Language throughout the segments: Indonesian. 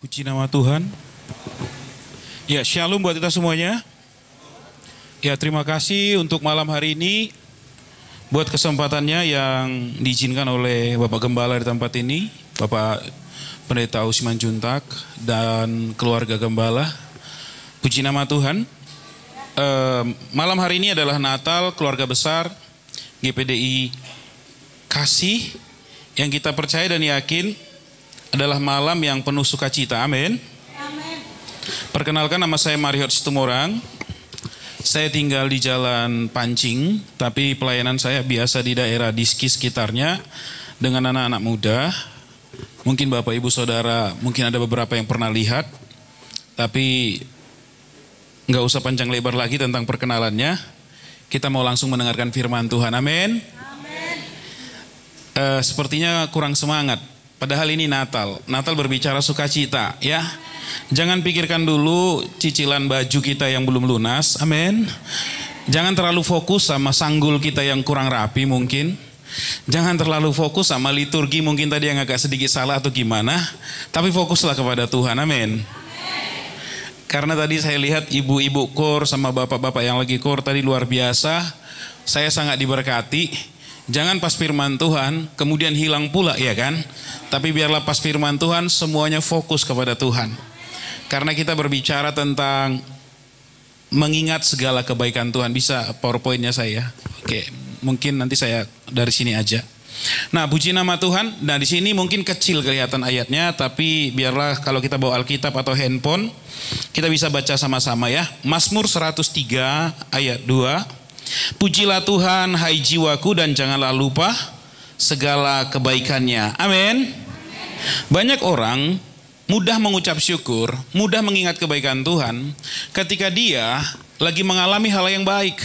Puji nama Tuhan. Ya, shalom buat kita semuanya. Ya, terima kasih untuk malam hari ini, buat kesempatannya yang diizinkan oleh Bapak Gembala di tempat ini, Bapak Pendeta Usman Juntak dan keluarga Gembala. Puji nama Tuhan. Malam hari ini adalah Natal keluarga besar GPDI Kasih, yang kita percaya dan yakin adalah malam yang penuh sukacita. Amin. Perkenalkan, nama saya Mariot Situmorang. Saya tinggal di Jalan Pancing, tapi pelayanan saya biasa di daerah Diski sekitarnya dengan anak-anak muda. Mungkin Bapak Ibu Saudara, mungkin ada beberapa yang pernah lihat, tapi nggak usah panjang lebar lagi tentang perkenalannya. Kita mau langsung mendengarkan firman Tuhan. Amin. Sepertinya kurang semangat. Padahal ini Natal. Natal berbicara sukacita, ya. Jangan pikirkan dulu cicilan baju kita yang belum lunas. Amin. Jangan terlalu fokus sama sanggul kita yang kurang rapi mungkin. Jangan terlalu fokus sama liturgi mungkin tadi yang agak sedikit salah atau gimana. Tapi fokuslah kepada Tuhan. Amin. Karena tadi saya lihat ibu-ibu kor sama bapak-bapak yang lagi kor tadi luar biasa. Saya sangat diberkati. Jangan pas firman Tuhan kemudian hilang pula, ya kan? Tapi biarlah pas firman Tuhan semuanya fokus kepada Tuhan. Karena kita berbicara tentang mengingat segala kebaikan Tuhan. Bisa PowerPoint-nya saya? Oke, mungkin nanti saya dari sini aja. Nah, puji nama Tuhan. Nah, di sini mungkin kecil kelihatan ayatnya, tapi biarlah kalau kita bawa Alkitab atau handphone, kita bisa baca sama-sama ya. Mazmur 103 ayat 2. Pujilah Tuhan hai jiwaku dan janganlah lupa segala kebaikannya. Amin. Banyak orang mudah mengucap syukur, mudah mengingat kebaikan Tuhan ketika dia lagi mengalami hal yang baik.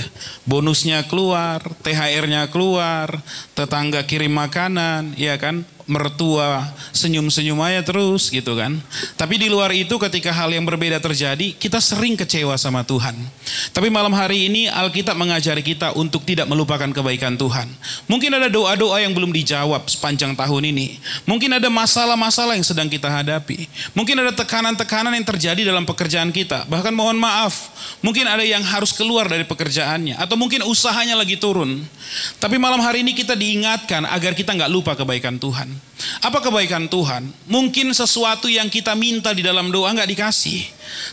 Bonusnya keluar, THR-nya keluar, tetangga kirim makanan, ya kan? Mertua senyum-senyum aja terus gitu kan. Tapi di luar itu ketika hal yang berbeda terjadi, kita sering kecewa sama Tuhan. Tapi malam hari ini Alkitab mengajari kita untuk tidak melupakan kebaikan Tuhan. Mungkin ada doa-doa yang belum dijawab sepanjang tahun ini. Mungkin ada masalah-masalah yang sedang kita hadapi. Mungkin ada tekanan-tekanan yang terjadi dalam pekerjaan kita. Bahkan mohon maaf, mungkin ada yang harus keluar dari pekerjaannya. Atau mungkin usahanya lagi turun. Tapi malam hari ini kita diingatkan agar kita nggak lupa kebaikan Tuhan. Apa kebaikan Tuhan? Mungkin sesuatu yang kita minta di dalam doa nggak dikasih.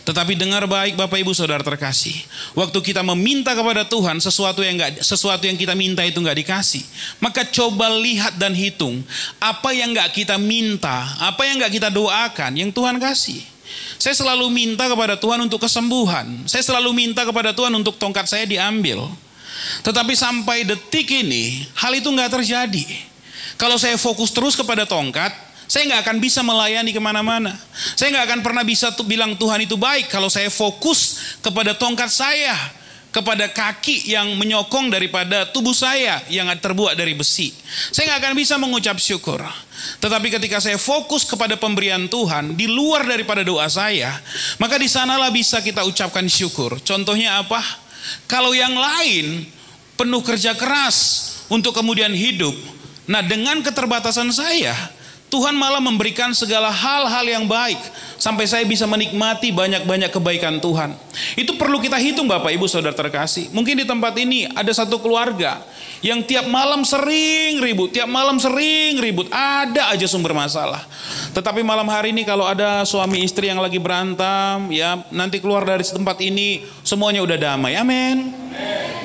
Tetapi dengar baik Bapak Ibu Saudara terkasih. Waktu kita meminta kepada Tuhan sesuatu yang kita minta itu nggak dikasih, maka coba lihat dan hitung apa yang nggak kita minta, apa yang nggak kita doakan yang Tuhan kasih. Saya selalu minta kepada Tuhan untuk kesembuhan. Saya selalu minta kepada Tuhan untuk tongkat saya diambil. Tetapi sampai detik ini hal itu nggak terjadi. Kalau saya fokus terus kepada tongkat, saya nggak akan bisa melayani kemana-mana. Saya nggak akan pernah bisa bilang Tuhan itu baik kalau saya fokus kepada tongkat saya, kepada kaki yang menyokong daripada tubuh saya yang terbuat dari besi. Saya nggak akan bisa mengucap syukur. Tetapi ketika saya fokus kepada pemberian Tuhan di luar daripada doa saya, maka di sanalah bisa kita ucapkan syukur. Contohnya apa? Kalau yang lain penuh kerja keras untuk kemudian hidup, nah dengan keterbatasan saya, Tuhan malah memberikan segala hal-hal yang baik. Sampai saya bisa menikmati banyak-banyak kebaikan Tuhan. Itu perlu kita hitung Bapak Ibu Saudara terkasih. Mungkin di tempat ini ada satu keluarga yang tiap malam sering ribut. Ada aja sumber masalah. Tetapi malam hari ini kalau ada suami istri yang lagi berantem, ya nanti keluar dari tempat ini semuanya udah damai. Amin.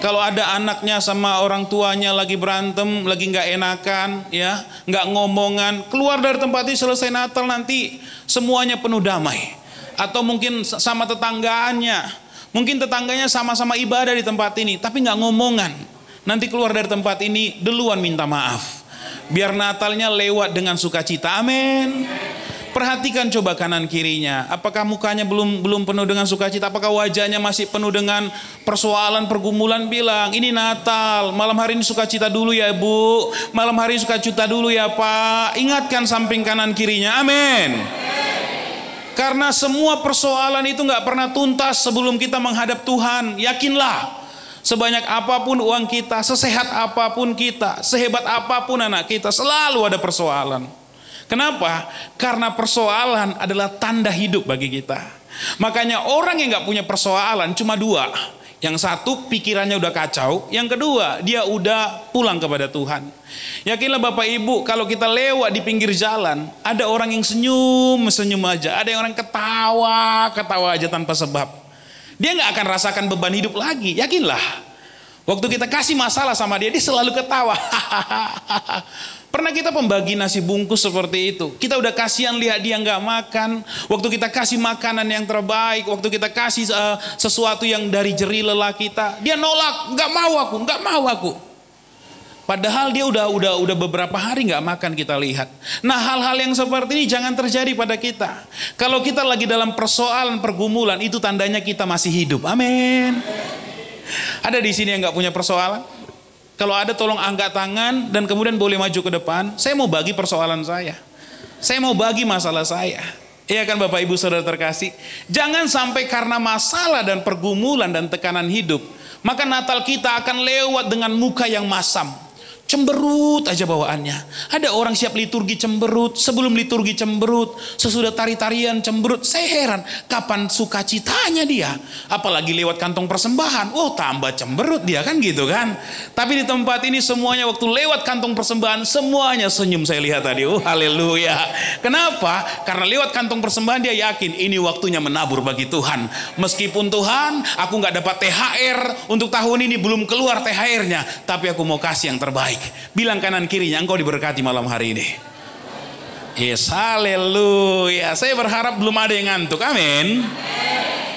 Kalau ada anaknya sama orang tuanya lagi berantem, lagi nggak enakan, ya nggak ngomongan, keluar dari tempat ini selesai Natal nanti semuanya penuh damai. Atau mungkin sama tetanggaannya, mungkin tetangganya sama-sama ibadah di tempat ini, tapi nggak ngomongan. Nanti keluar dari tempat ini duluan minta maaf. Biar Natalnya lewat dengan sukacita. Amin. Perhatikan coba kanan kirinya. Apakah mukanya belum penuh dengan sukacita? Apakah wajahnya masih penuh dengan persoalan, pergumulan? Bilang, ini Natal. Malam hari ini sukacita dulu ya Bu. Malam hari ini sukacita dulu ya Pak. Ingatkan samping kanan kirinya. Amin. Karena semua persoalan itu gak pernah tuntas sebelum kita menghadap Tuhan. Yakinlah. Sebanyak apapun uang kita, sesehat apapun kita, sehebat apapun anak kita, selalu ada persoalan. Kenapa? Karena persoalan adalah tanda hidup bagi kita. Makanya orang yang gak punya persoalan cuma dua. Yang satu pikirannya udah kacau, yang kedua dia udah pulang kepada Tuhan. Yakinlah Bapak Ibu, kalau kita lewat di pinggir jalan, ada orang yang senyum aja, ada yang orang ketawa aja tanpa sebab. Dia gak akan rasakan beban hidup lagi, yakinlah. Waktu kita kasih masalah sama dia, dia selalu ketawa. Pernah kita pembagi nasi bungkus seperti itu. Kita udah kasihan lihat dia nggak makan. Waktu kita kasih makanan yang terbaik, waktu kita kasih sesuatu yang dari jerih lelah kita, dia nolak, nggak mau aku. Padahal dia udah beberapa hari nggak makan, kita lihat. Nah, hal-hal yang seperti ini jangan terjadi pada kita. Kalau kita lagi dalam persoalan, pergumulan, itu tandanya kita masih hidup. Amin. Ada di sini yang nggak punya persoalan? Kalau ada tolong angkat tangan dan kemudian boleh maju ke depan. Saya mau bagi persoalan saya. Saya mau bagi masalah saya. Iya kan Bapak Ibu Saudara terkasih? Jangan sampai karena masalah dan pergumulan dan tekanan hidup, maka Natal kita akan lewat dengan muka yang masam. Cemberut aja bawaannya. Ada orang siap liturgi cemberut, sebelum liturgi cemberut, sesudah tari-tarian cemberut. Saya heran, kapan sukacitanya dia? Apalagi lewat kantong persembahan, tambah cemberut dia, kan gitu kan. Tapi di tempat ini semuanya waktu lewat kantong persembahan, semuanya senyum saya lihat tadi. Haleluya. Kenapa? Karena lewat kantong persembahan dia yakin ini waktunya menabur bagi Tuhan. Meskipun Tuhan, aku nggak dapat THR untuk tahun ini, belum keluar THR-nya, tapi aku mau kasih yang terbaik. Bilang kanan kirinya, engkau diberkati malam hari ini. Yes, haleluya. Saya berharap belum ada yang ngantuk. Amin.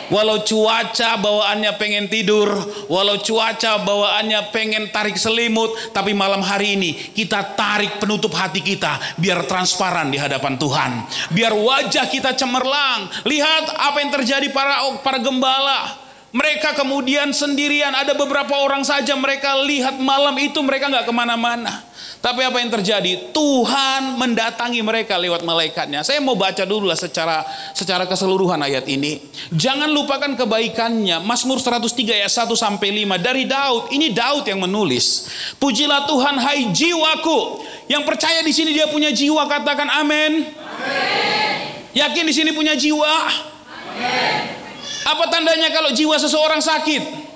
Walau cuaca bawaannya pengen tidur, walau cuaca bawaannya pengen tarik selimut, tapi malam hari ini kita tarik penutup hati kita biar transparan di hadapan Tuhan, biar wajah kita cemerlang. Lihat apa yang terjadi para gembala. Mereka kemudian sendirian, ada beberapa orang saja mereka lihat malam itu, mereka nggak kemana-mana. Tapi apa yang terjadi? Tuhan mendatangi mereka lewat malaikatnya. Saya mau baca dulu lah secara keseluruhan ayat ini. Jangan lupakan kebaikannya. Mazmur 103 ayat 1-5 dari Daud. Ini Daud yang menulis. Pujilah Tuhan hai jiwaku. Yang percaya di sini dia punya jiwa, katakan amin. Yakin di sini punya jiwa? Amin. Apa tandanya kalau jiwa seseorang sakit?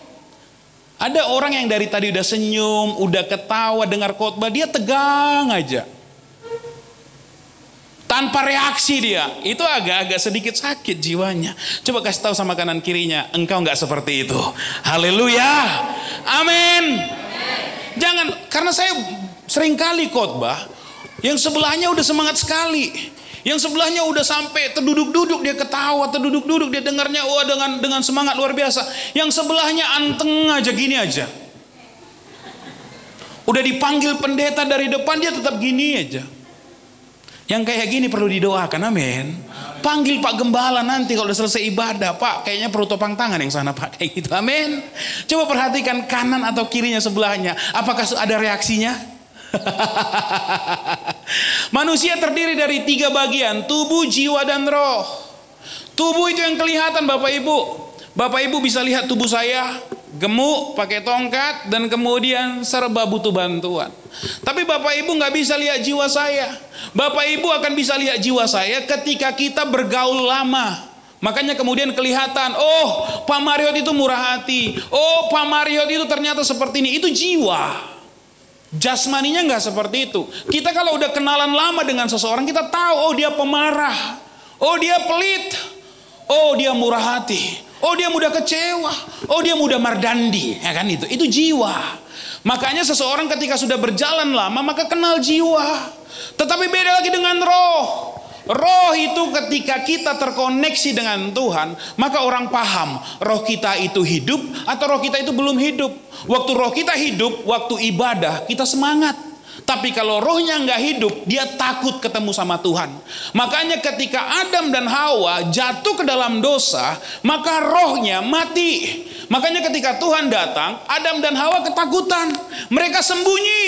Ada orang yang dari tadi udah senyum, udah ketawa, dengar khotbah, dia tegang aja. Tanpa reaksi dia. Itu agak-agak sedikit sakit jiwanya. Coba kasih tahu sama kanan kirinya, engkau nggak seperti itu. Haleluya. Amin. Jangan, karena saya seringkali khotbah, yang sebelahnya udah semangat sekali. Yang sebelahnya udah sampai terduduk-duduk dia ketawa, terduduk-duduk dia dengarnya dengan semangat luar biasa. Yang sebelahnya anteng aja, gini aja. Udah dipanggil pendeta dari depan dia tetap gini aja. Yang kayak gini perlu didoakan, amin. Panggil Pak Gembala nanti kalau udah selesai ibadah, Pak kayaknya perlu topang tangan yang sana Pak, kayak gitu, amin. Coba perhatikan kanan atau kirinya sebelahnya, apakah ada reaksinya? Manusia terdiri dari 3 bagian, tubuh, jiwa, dan roh. Tubuh itu yang kelihatan Bapak Ibu. Bapak Ibu bisa lihat tubuh saya gemuk, pakai tongkat, dan kemudian serba butuh bantuan. Tapi Bapak Ibu nggak bisa lihat jiwa saya. Bapak Ibu akan bisa lihat jiwa saya ketika kita bergaul lama. Makanya kemudian kelihatan, oh Pak Mariot itu murah hati, oh Pak Mariot itu ternyata seperti ini. Itu jiwa. Jasmaninya nggak seperti itu. Kita kalau udah kenalan lama dengan seseorang, kita tahu, oh dia pemarah, oh dia pelit, oh dia murah hati, oh dia mudah kecewa, oh dia mudah mardandi, ya kan itu jiwa. Makanya seseorang ketika sudah berjalan lama maka kenal jiwa. Tetapi beda lagi dengan roh. Roh itu ketika kita terkoneksi dengan Tuhan, maka orang paham roh kita itu hidup atau roh kita itu belum hidup. Waktu roh kita hidup, waktu ibadah kita semangat. Tapi kalau rohnya nggak hidup, dia takut ketemu sama Tuhan. Makanya ketika Adam dan Hawa jatuh ke dalam dosa, maka rohnya mati. Makanya ketika Tuhan datang, Adam dan Hawa ketakutan. Mereka sembunyi.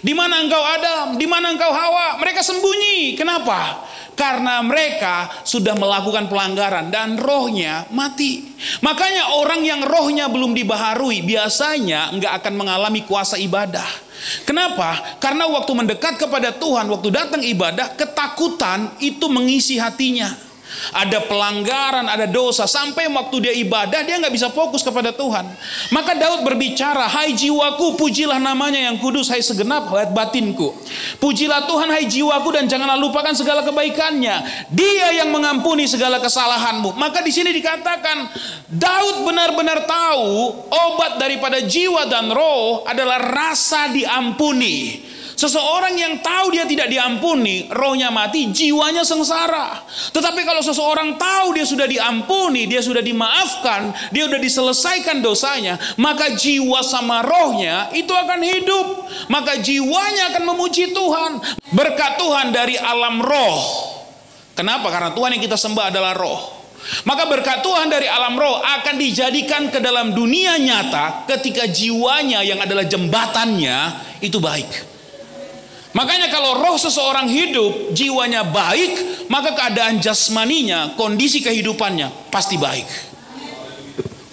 Di mana engkau Adam? Di mana engkau Hawa? Mereka sembunyi. Kenapa? Karena mereka sudah melakukan pelanggaran dan rohnya mati. Makanya orang yang rohnya belum dibaharui biasanya nggak akan mengalami kuasa ibadah. Kenapa? Karena waktu mendekat kepada Tuhan, waktu datang ibadah, ketakutan itu mengisi hatinya. Ada pelanggaran, ada dosa, sampai waktu dia ibadah dia nggak bisa fokus kepada Tuhan. Maka Daud berbicara, hai jiwaku pujilah namanya yang kudus, hai segenap batinku. Pujilah Tuhan hai jiwaku dan janganlah lupakan segala kebaikannya. Dia yang mengampuni segala kesalahanmu. Maka di sini dikatakan Daud benar-benar tahu obat daripada jiwa dan roh adalah rasa diampuni. Seseorang yang tahu dia tidak diampuni, rohnya mati, jiwanya sengsara. Tetapi kalau seseorang tahu dia sudah diampuni, dia sudah dimaafkan, dia sudah diselesaikan dosanya, maka jiwa sama rohnya itu akan hidup. Maka jiwanya akan memuji Tuhan. Berkat Tuhan dari alam roh. Kenapa? Karena Tuhan yang kita sembah adalah roh. Maka berkat Tuhan dari alam roh akan dijadikan ke dalam dunia nyata ketika jiwanya yang adalah jembatannya itu baik. Makanya kalau roh seseorang hidup, jiwanya baik, maka keadaan jasmaninya, kondisi kehidupannya pasti baik.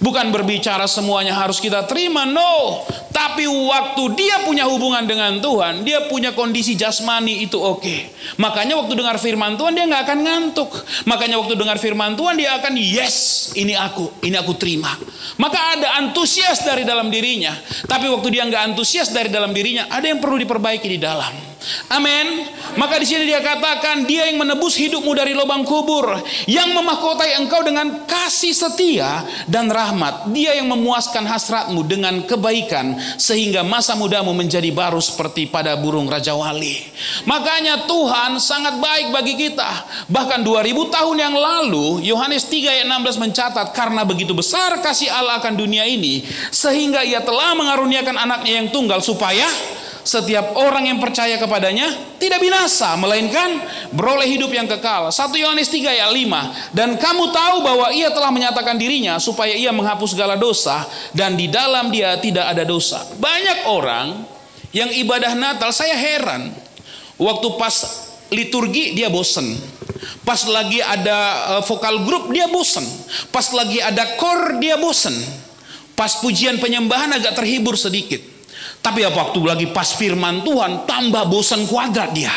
Bukan berbicara semuanya harus kita terima, no. Tapi waktu dia punya hubungan dengan Tuhan, dia punya kondisi jasmani itu oke. Makanya waktu dengar firman Tuhan dia nggak akan ngantuk. Makanya waktu dengar firman Tuhan dia akan yes, ini aku terima. Maka ada antusias dari dalam dirinya. Tapi waktu dia nggak antusias dari dalam dirinya, ada yang perlu diperbaiki di dalam. Amin. Maka di sini dia katakan, dia yang menebus hidupmu dari lubang kubur, yang memahkotai engkau dengan kasih setia dan rahmat. Dia yang memuaskan hasratmu dengan kebaikan, sehingga masa mudamu menjadi baru seperti pada burung Raja Wali. Makanya Tuhan sangat baik bagi kita. Bahkan 2000 tahun yang lalu, Yohanes 3 ayat 16 mencatat, karena begitu besar kasih Allah akan dunia ini, sehingga ia telah mengaruniakan anaknya yang tunggal, supaya setiap orang yang percaya kepadanya tidak binasa, melainkan beroleh hidup yang kekal. 1 Yohanes 3 ayat 5. Dan kamu tahu bahwa ia telah menyatakan dirinya supaya ia menghapus segala dosa, dan di dalam dia tidak ada dosa. Banyak orang yang ibadah Natal, saya heran. Waktu pas liturgi dia bosen. Pas lagi ada vokal grup dia bosen. Pas lagi ada kor dia bosen. Pas pujian penyembahan agak terhibur sedikit. Tapi waktu lagi pas firman Tuhan tambah bosan kuadrat dia.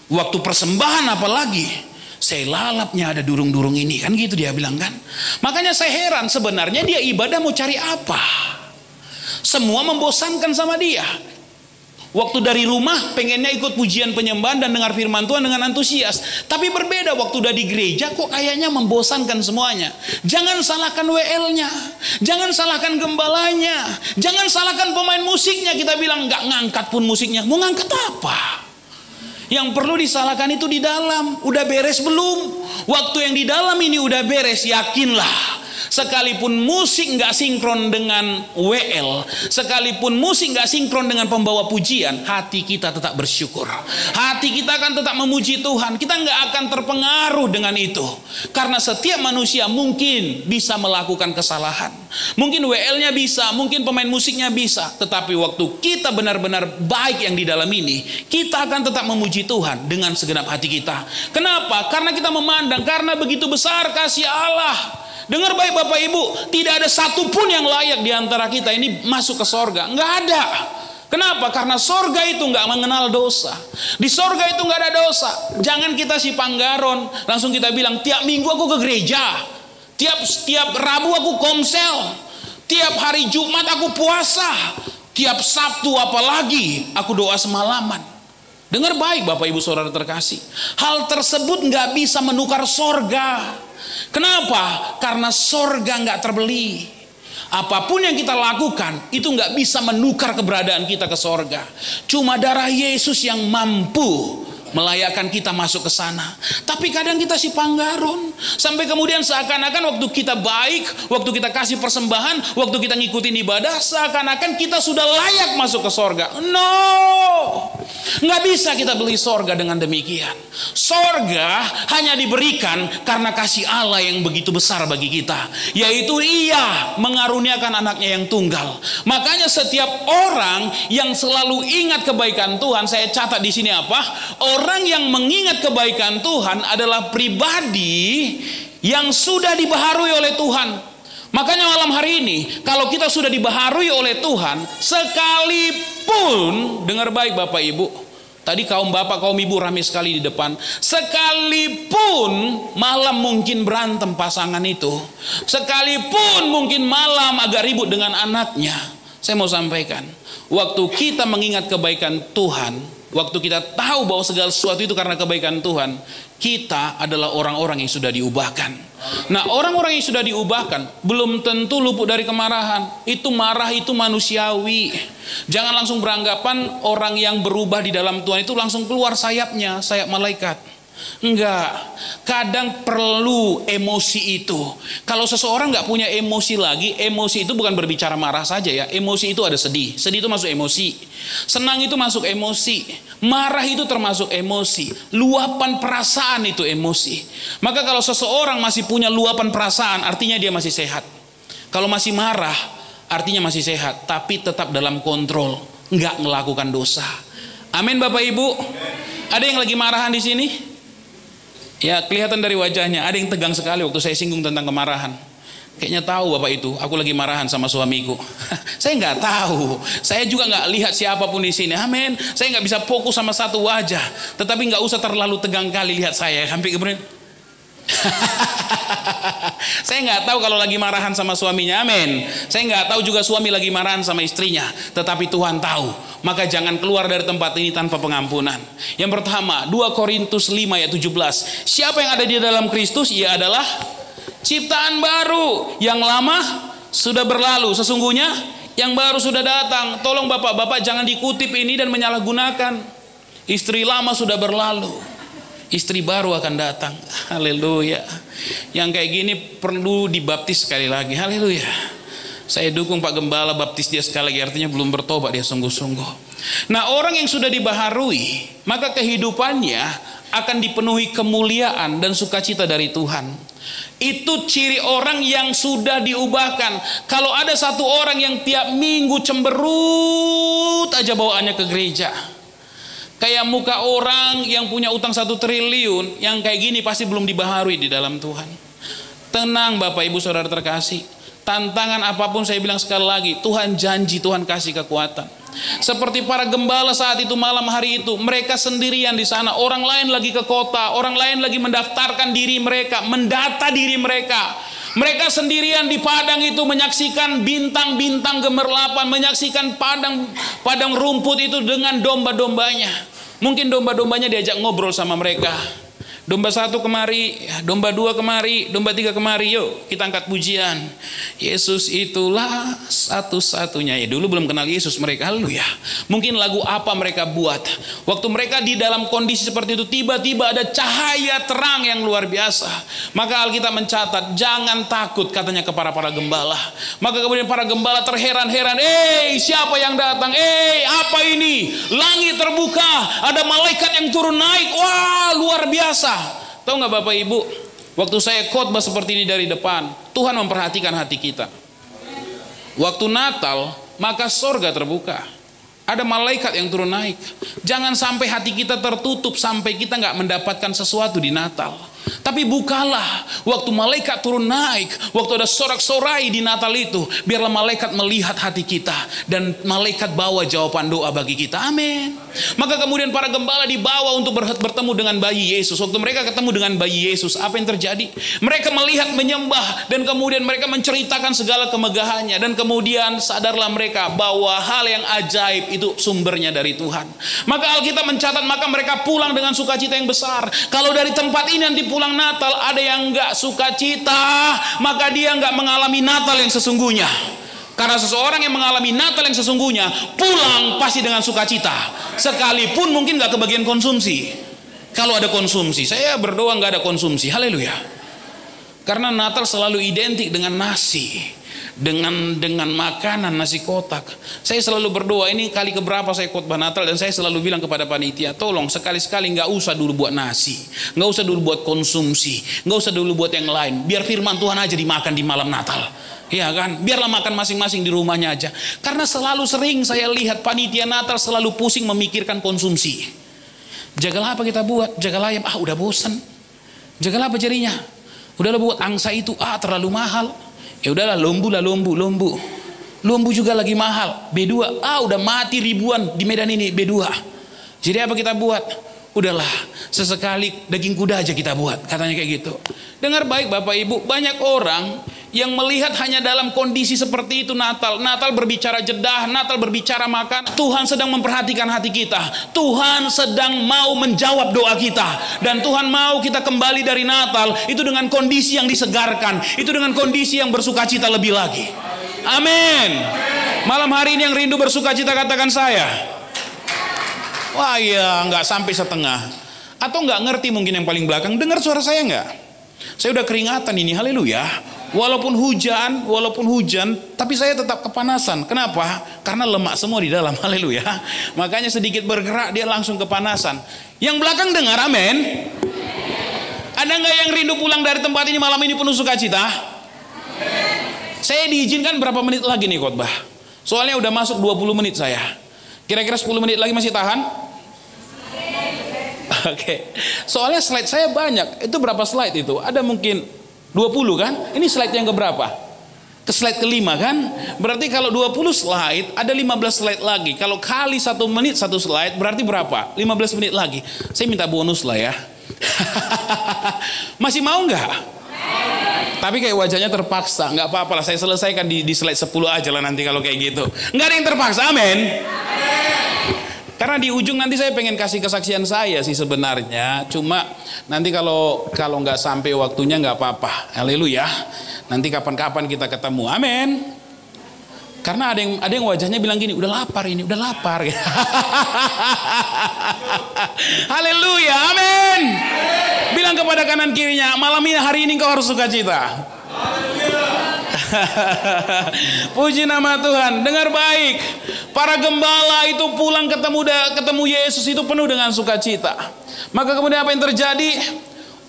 Waktu persembahan apalagi, saya lalapnya ada durung-durung ini, kan gitu dia bilang kan. Makanya saya heran, sebenarnya dia ibadah mau cari apa? Semua membosankan sama dia. Waktu dari rumah pengennya ikut pujian penyembahan dan dengar firman Tuhan dengan antusias. Tapi berbeda waktu udah di gereja kok kayaknya membosankan semuanya. Jangan salahkan WL-nya, jangan salahkan gembalanya, jangan salahkan pemain musiknya. Kita bilang nggak ngangkat pun musiknya, mau ngangkat apa? Yang perlu disalahkan itu di dalam. Udah beres belum? Waktu yang di dalam ini udah beres, yakinlah. Sekalipun musik nggak sinkron dengan WL, sekalipun musik nggak sinkron dengan pembawa pujian, hati kita tetap bersyukur. Hati kita akan tetap memuji Tuhan. Kita nggak akan terpengaruh dengan itu. Karena setiap manusia mungkin bisa melakukan kesalahan. Mungkin WL-nya bisa, mungkin pemain musiknya bisa. Tetapi waktu kita benar-benar baik yang di dalam ini, kita akan tetap memuji Tuhan dengan segenap hati kita. Kenapa? Karena kita memandang, karena begitu besar kasih Allah. Dengar baik Bapak Ibu, tidak ada satupun yang layak di antara kita ini masuk ke sorga. Nggak ada. Kenapa? Karena sorga itu nggak mengenal dosa. Di sorga itu nggak ada dosa. Jangan kita si panggaron, langsung kita bilang, tiap minggu aku ke gereja, tiap Rabu aku komsel, tiap hari Jumat aku puasa, tiap Sabtu apalagi aku doa semalaman. Dengar baik Bapak Ibu Saudara terkasih, hal tersebut nggak bisa menukar sorga. Kenapa? Karena sorga nggak terbeli. Apapun yang kita lakukan itu nggak bisa menukar keberadaan kita ke sorga. Cuma darah Yesus yang mampu melayakkan kita masuk ke sana. Tapi kadang kita si panggaron, sampai kemudian seakan-akan waktu kita baik, waktu kita kasih persembahan, waktu kita ngikutin ibadah, seakan-akan kita sudah layak masuk ke sorga. No. Nggak bisa kita beli sorga dengan demikian. Sorga hanya diberikan karena kasih Allah yang begitu besar bagi kita, yaitu Ia mengaruniakan anaknya yang tunggal. Makanya setiap orang yang selalu ingat kebaikan Tuhan, saya catat di sini apa? Orang yang mengingat kebaikan Tuhan adalah pribadi yang sudah dibaharui oleh Tuhan. Makanya malam hari ini, kalau kita sudah dibaharui oleh Tuhan, sekalipun, dengar baik Bapak Ibu, tadi kaum bapak, kaum ibu ramai sekali di depan, sekalipun malam mungkin berantem pasangan itu, sekalipun mungkin malam agak ribut dengan anaknya, saya mau sampaikan, waktu kita mengingat kebaikan Tuhan, waktu kita tahu bahwa segala sesuatu itu karena kebaikan Tuhan, kita adalah orang-orang yang sudah diubahkan. Nah, orang-orang yang sudah diubahkan belum tentu luput dari kemarahan. Itu marah, itu manusiawi. Jangan langsung beranggapan orang yang berubah di dalam Tuhan itu langsung keluar sayapnya, sayap malaikat. Enggak, kadang perlu emosi itu. Kalau seseorang nggak punya emosi lagi, emosi itu bukan berbicara marah saja ya. Emosi itu ada sedih, sedih itu masuk emosi. Senang itu masuk emosi. Marah itu termasuk emosi. Luapan perasaan itu emosi. Maka kalau seseorang masih punya luapan perasaan, artinya dia masih sehat. Kalau masih marah, artinya masih sehat, tapi tetap dalam kontrol, nggak melakukan dosa. Amin Bapak Ibu. Ada yang lagi marahan di sini? Ya, kelihatan dari wajahnya. Ada yang tegang sekali waktu saya singgung tentang kemarahan. Kayaknya tahu Bapak itu, aku lagi marahan sama suamiku. Saya nggak tahu. Saya juga nggak lihat siapapun di sini. Amin. Saya nggak bisa fokus sama satu wajah. Tetapi nggak usah terlalu tegang kali lihat saya. Sampai kemudian. Saya nggak tahu kalau lagi marahan sama suaminya. Amin. Saya nggak tahu juga suami lagi marahan sama istrinya. Tetapi Tuhan tahu. Maka jangan keluar dari tempat ini tanpa pengampunan. Yang pertama, 2 Korintus 5 ayat 17. Siapa yang ada di dalam Kristus, ia adalah ciptaan baru. Yang lama sudah berlalu, sesungguhnya yang baru sudah datang. Tolong bapak-bapak jangan dikutip ini dan menyalahgunakan. Istri lama sudah berlalu, istri baru akan datang. Haleluya. Yang kayak gini perlu dibaptis sekali lagi. Haleluya. Saya dukung Pak Gembala baptis dia sekali lagi, artinya belum bertobat dia sungguh-sungguh. Nah, orang yang sudah dibaharui, maka kehidupannya akan dipenuhi kemuliaan dan sukacita dari Tuhan. Itu ciri orang yang sudah diubahkan. Kalau ada satu orang yang tiap minggu cemberut aja bawaannya ke gereja, kayak muka orang yang punya utang 1 triliun, yang kayak gini pasti belum dibaharui di dalam Tuhan. Tenang Bapak Ibu Saudara terkasih. Tantangan apapun saya bilang sekali lagi, Tuhan janji, Tuhan kasih kekuatan. Seperti para gembala saat itu malam hari itu, mereka sendirian di sana, orang lain lagi ke kota, orang lain lagi mendaftarkan diri mereka, mendata diri mereka. Mereka sendirian di padang itu menyaksikan bintang-bintang gemerlapan, menyaksikan padang rumput itu dengan domba-dombanya. Mungkin domba-dombanya diajak ngobrol sama mereka. Domba 1 kemari, domba 2 kemari, domba 3 kemari, yuk kita angkat pujian. Yesus itulah satu-satunya. Ya dulu belum kenal Yesus mereka, haleluya. Mungkin lagu apa mereka buat. Waktu mereka di dalam kondisi seperti itu, tiba-tiba ada cahaya terang yang luar biasa. Maka Alkitab mencatat, jangan takut katanya kepada para gembala. Maka kemudian para gembala terheran-heran, siapa yang datang? Apa ini? Langit terbuka, ada malaikat yang turun naik, wah luar biasa. Tahu nggak Bapak Ibu, waktu saya khotbah seperti ini dari depan, Tuhan memperhatikan hati kita. Waktu Natal, maka sorga terbuka, ada malaikat yang turun naik. Jangan sampai hati kita tertutup sampai kita nggak mendapatkan sesuatu di Natal. Tapi bukalah waktu malaikat turun naik, waktu ada sorak-sorai di Natal itu, biarlah malaikat melihat hati kita dan malaikat bawa jawaban doa bagi kita. Amin. Maka kemudian para gembala dibawa untuk bertemu dengan bayi Yesus. Waktu mereka ketemu dengan bayi Yesus, apa yang terjadi? Mereka melihat, menyembah, dan kemudian mereka menceritakan segala kemegahannya, dan kemudian sadarlah mereka bahwa hal yang ajaib itu sumbernya dari Tuhan. Maka Alkitab mencatat, maka mereka pulang dengan sukacita yang besar. Kalau dari tempat ini nanti pulang Natal ada yang nggak sukacita, maka dia nggak mengalami Natal yang sesungguhnya. Karena seseorang yang mengalami Natal yang sesungguhnya pulang pasti dengan sukacita, sekalipun mungkin nggak kebagian konsumsi. Kalau ada konsumsi, saya berdoa nggak ada konsumsi. Haleluya. Karena Natal selalu identik dengan nasi. dengan makanan nasi kotak. Saya selalu berdoa, ini kali keberapa saya khotbah Natal, dan saya selalu bilang kepada panitia, tolong sekali-sekali nggak usah dulu buat nasi, nggak usah dulu buat konsumsi, nggak usah dulu buat yang lain. Biar firman Tuhan aja dimakan di malam Natal. Ya kan, biarlah makan masing-masing di rumahnya aja. Karena selalu sering saya lihat panitia Natal selalu pusing memikirkan konsumsi. Jagalah apa kita buat, jagalah ayam, udah bosan. Jagalah apa jadinya, udahlah buat angsa itu, terlalu mahal. Ya udahlah lembu lah, lembu juga lagi mahal. B2, udah mati ribuan di Medan ini B2. Jadi apa kita buat? Udahlah, sesekali daging kuda aja kita buat, katanya kayak gitu. Dengar baik Bapak Ibu, banyak orang yang melihat hanya dalam kondisi seperti itu Natal. Natal berbicara jedah, Natal berbicara makan. Tuhan sedang memperhatikan hati kita. Tuhan sedang mau menjawab doa kita. Dan Tuhan mau kita kembali dari Natal itu dengan kondisi yang disegarkan, itu dengan kondisi yang bersukacita lebih lagi. Amin. Malam hari ini yang rindu bersukacita katakan saya. Wah ya, nggak sampai setengah. Atau nggak ngerti mungkin yang paling belakang. Dengar suara saya nggak? Saya udah keringatan ini, haleluya. Walaupun hujan, tapi saya tetap kepanasan. Kenapa? Karena lemak semua di dalam, haleluya. Makanya sedikit bergerak dia langsung kepanasan. Yang belakang dengar, amin. Ada nggak yang rindu pulang dari tempat ini malam ini penuh sukacita? Saya diizinkan berapa menit lagi nih khotbah? Soalnya udah masuk 20 menit saya. Kira-kira 10 menit lagi masih tahan? Oke. Soalnya slide saya banyak. Itu berapa slide itu? Ada mungkin 20 kan? Ini slide yang keberapa? Ke slide kelima kan? Berarti kalau 20 slide ada 15 slide lagi. Kalau kali 1 menit 1 slide berarti berapa? 15 menit lagi. Saya minta bonus lah ya. Masih mau nggak? Tapi kayak wajahnya terpaksa. Nggak apa-apa lah, saya selesaikan di slide 10 aja lah nanti kalau kayak gitu. Nggak ada yang terpaksa, amin. Karena di ujung nanti saya pengen kasih kesaksian saya sih sebenarnya. Cuma nanti kalau nggak sampai waktunya nggak apa-apa. Haleluya. Nanti kapan-kapan kita ketemu. Amin. Karena ada yang wajahnya bilang gini, udah lapar ini, udah lapar. Haleluya. Amin. Bilang kepada kanan kirinya, malam ini hari ini kau harus sukacita. Puji nama Tuhan. Dengar baik, para gembala itu pulang ketemu Yesus itu penuh dengan sukacita. Maka kemudian apa yang terjadi?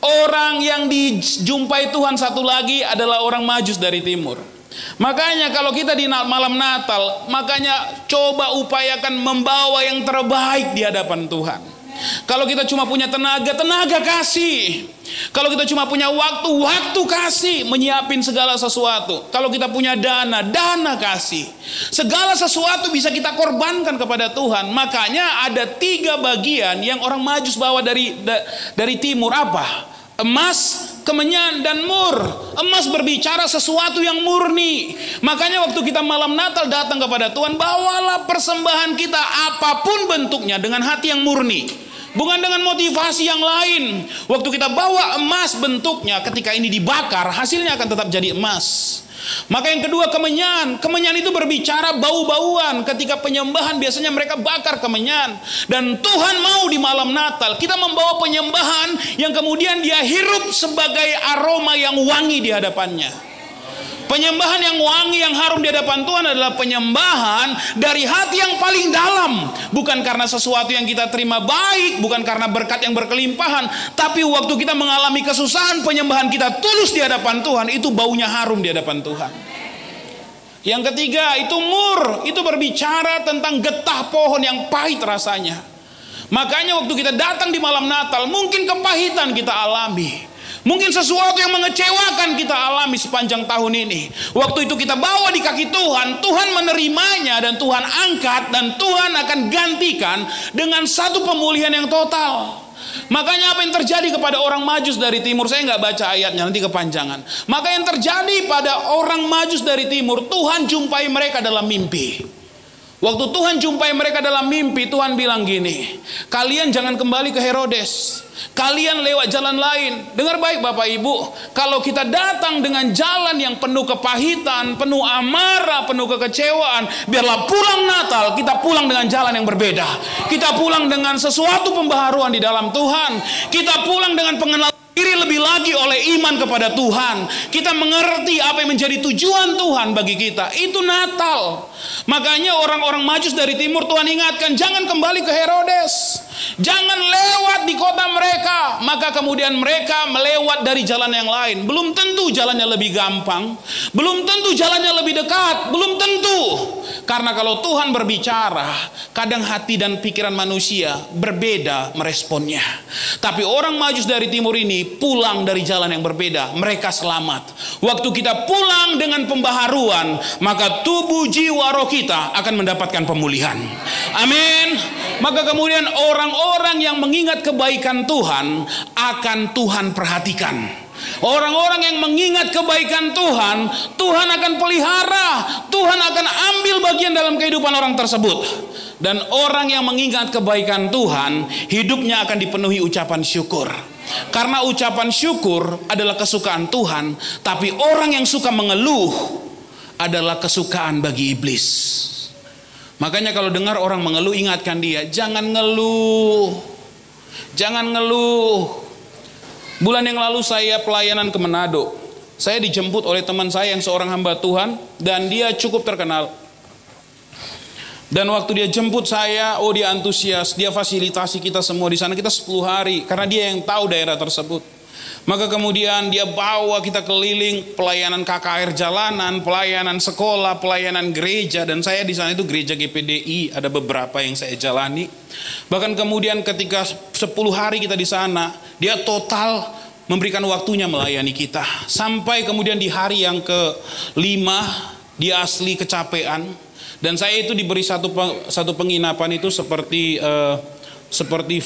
Orang yang dijumpai Tuhan satu lagi adalah orang Majus dari timur. Makanya kalau kita di malam Natal, makanya coba upayakan membawa yang terbaik di hadapan Tuhan. Kalau kita cuma punya tenaga kasih. Kalau kita cuma punya waktu kasih, menyiapin segala sesuatu. Kalau kita punya dana kasih. Segala sesuatu bisa kita korbankan kepada Tuhan. Makanya ada 3 bagian yang orang Majus bawa dari timur. Apa? Emas, kemenyan, dan mur. Emas berbicara sesuatu yang murni. Makanya waktu kita malam Natal datang kepada Tuhan, bawalah persembahan kita apapun bentuknya dengan hati yang murni, bukan dengan motivasi yang lain. Waktu kita bawa emas bentuknya, ketika ini dibakar, hasilnya akan tetap jadi emas. Maka yang kedua kemenyan. Kemenyan itu berbicara bau-bauan. Ketika penyembahan biasanya mereka bakar kemenyan. Dan Tuhan mau di malam Natal kita membawa penyembahan yang kemudian dia hirup sebagai aroma yang wangi di hadapannya. Penyembahan yang wangi, yang harum di hadapan Tuhan adalah penyembahan dari hati yang paling dalam. Bukan karena sesuatu yang kita terima baik, bukan karena berkat yang berkelimpahan, tapi waktu kita mengalami kesusahan, penyembahan kita tulus di hadapan Tuhan, itu baunya harum di hadapan Tuhan. Yang ketiga itu mur, itu berbicara tentang getah pohon yang pahit rasanya. Makanya waktu kita datang di malam Natal, mungkin kepahitan kita alami. Mungkin sesuatu yang mengecewakan kita alami sepanjang tahun ini. Waktu itu kita bawa di kaki Tuhan, Tuhan menerimanya dan Tuhan angkat, dan Tuhan akan gantikan dengan satu pemulihan yang total. Makanya apa yang terjadi kepada orang Majus dari timur, saya nggak baca ayatnya nanti kepanjangan. Maka yang terjadi pada orang Majus dari timur, Tuhan jumpai mereka dalam mimpi. Waktu Tuhan jumpai mereka dalam mimpi, Tuhan bilang gini, kalian jangan kembali ke Herodes, kalian lewat jalan lain. Dengar baik Bapak Ibu, kalau kita datang dengan jalan yang penuh kepahitan, penuh amarah, penuh kekecewaan, biarlah pulang Natal kita pulang dengan jalan yang berbeda. Kita pulang dengan sesuatu pembaharuan di dalam Tuhan. Kita pulang dengan pengenalan diri lebih dipenuhi lagi oleh iman kepada Tuhan. Kita mengerti apa yang menjadi tujuan Tuhan bagi kita. Itu Natal. Makanya orang-orang Majus dari timur Tuhan ingatkan, jangan kembali ke Herodes. Jangan lewat di kota mereka. Maka kemudian mereka melewat dari jalan yang lain. Belum tentu jalannya lebih gampang. Belum tentu jalannya lebih dekat. Belum tentu. Karena kalau Tuhan berbicara, kadang hati dan pikiran manusia berbeda meresponnya. Tapi orang Majus dari timur ini pulang dari jalan yang berbeda. Mereka selamat. Waktu kita pulang dengan pembaharuan, maka tubuh, jiwa, roh kita akan mendapatkan pemulihan. Amin. Maka kemudian orang-orang yang mengingat kebaikan Tuhan akan Tuhan perhatikan. Orang-orang yang mengingat kebaikan Tuhan, Tuhan akan pelihara. Tuhan akan ambil bagian dalam kehidupan orang tersebut. Dan orang yang mengingat kebaikan Tuhan, hidupnya akan dipenuhi ucapan syukur. Karena ucapan syukur adalah kesukaan Tuhan. Tapi orang yang suka mengeluh adalah kesukaan bagi iblis. Makanya kalau dengar orang mengeluh, ingatkan dia, jangan ngeluh. Jangan ngeluh. Bulan yang lalu saya pelayanan ke Manado. Saya dijemput oleh teman saya yang seorang hamba Tuhan, dan dia cukup terkenal. Dan waktu dia jemput saya, dia antusias, dia fasilitasi kita semua di sana. Kita 10 hari, karena dia yang tahu daerah tersebut. Maka kemudian dia bawa kita keliling, pelayanan KKR jalanan, pelayanan sekolah, pelayanan gereja. Dan saya di sana itu gereja GPDI, ada beberapa yang saya jalani. Bahkan kemudian ketika 10 hari kita di sana, dia total memberikan waktunya melayani kita. Sampai kemudian di hari yang ke-5, dia asli kecapean. Dan saya itu diberi satu penginapan itu seperti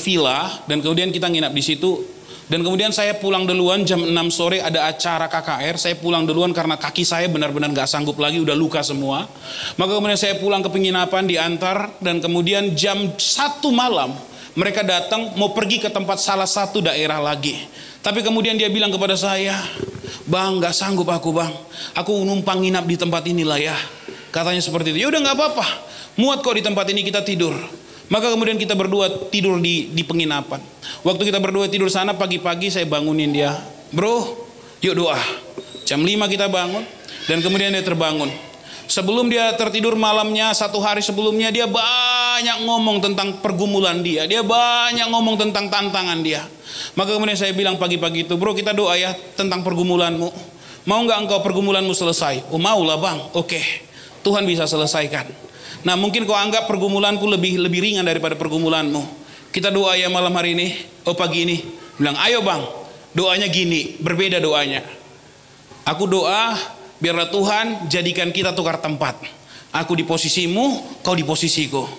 villa, dan kemudian kita nginap di situ. Dan kemudian saya pulang duluan jam 6 sore ada acara KKR. Saya pulang duluan karena kaki saya benar-benar gak sanggup lagi, udah luka semua. Maka kemudian saya pulang ke penginapan, diantar. Dan kemudian jam 1 malam mereka datang mau pergi ke tempat salah satu daerah lagi. Tapi kemudian dia bilang kepada saya, bang gak sanggup aku bang, aku numpang nginap di tempat inilah ya. Katanya seperti itu. Ya udah gak apa-apa, muat kok di tempat ini, kita tidur. Maka kemudian kita berdua tidur di penginapan. Waktu kita berdua tidur sana, pagi-pagi saya bangunin dia. Bro, yuk doa. Jam 5 kita bangun. Dan kemudian dia terbangun. Sebelum dia tertidur malamnya, 1 hari sebelumnya, dia banyak ngomong tentang pergumulan dia. Dia banyak ngomong tentang tantangan dia. Maka kemudian saya bilang pagi-pagi itu, bro kita doa ya tentang pergumulanmu. Mau gak engkau pergumulanmu selesai? Oh maulah bang, oke. Tuhan bisa selesaikan. Nah mungkin kau anggap pergumulanku lebih ringan daripada pergumulanmu. Kita doa ya malam hari ini. Pagi ini bilang ayo bang, doanya gini, berbeda doanya. Aku doa biarlah Tuhan jadikan kita tukar tempat. Aku di posisimu, kau di posisiku.